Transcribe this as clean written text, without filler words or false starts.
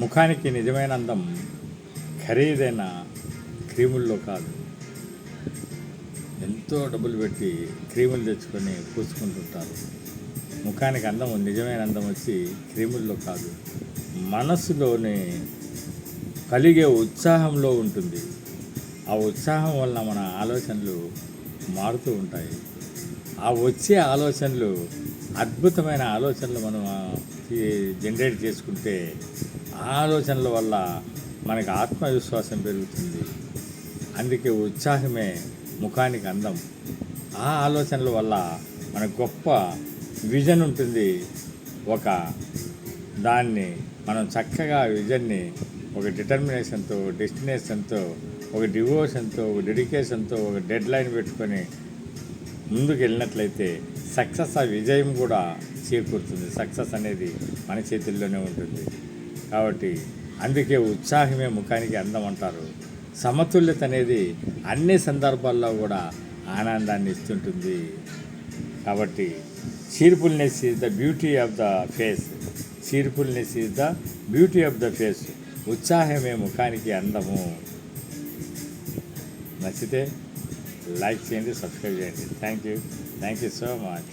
ముఖానికి నిజమైన అందం ఖరీదైన క్రీముల్లో కాదు. ఎంతో డబ్బులు పెట్టి క్రీములు తెచ్చుకొని పూసుకుంటుంటారు. ముఖానికి అందం, నిజమైన అందం వచ్చి క్రీముల్లో కాదు, మనసులోని కలిగే ఉత్సాహంలో ఉంటుంది. ఆ ఉత్సాహం వలన మన ఆలోచనలు మారుతూ ఉంటాయి. ఆ వచ్చే ఆలోచనలు అద్భుతమైన ఆలోచనలు మనం జనరేట్ చేసుకుంటే ఆ ఆలోచనల వల్ల మనకి ఆత్మవిశ్వాసం పెరుగుతుంది. అందుకే ఉత్సాహమే ముఖానికి అందం. ఆ ఆలోచనల వల్ల మనకు గొప్ప విజన్ ఉంటుంది. ఒక దాన్ని మనం చక్కగా విజన్ని ఒక డిటర్మినేషన్తో, డెస్టినేషన్తో, ఒక డివోషన్తో, ఒక డెడికేషన్తో, ఒక డెడ్ లైన్ పెట్టుకొని ముందుకు వెళ్ళినట్లయితే సక్సెస్, ఆ విజయం కూడా చేకూరుతుంది. సక్సెస్ అనేది మన చేతుల్లోనే ఉంటుంది. కాబట్టి అందుకే ఉత్సాహమే ముఖానికి అందం అంటారు. సమతుల్యత అనేది అన్ని సందర్భాల్లో కూడా ఆనందాన్ని ఇస్తుంటుంది. కాబట్టి cheerfulness is the beauty of the face. Cheerfulness is the beauty of the face. ఉత్సాహమే ముఖానికి అందము. నచ్చితే లైక్ చేయండి, సబ్స్క్రైబ్ చేయండి. Thank you so much.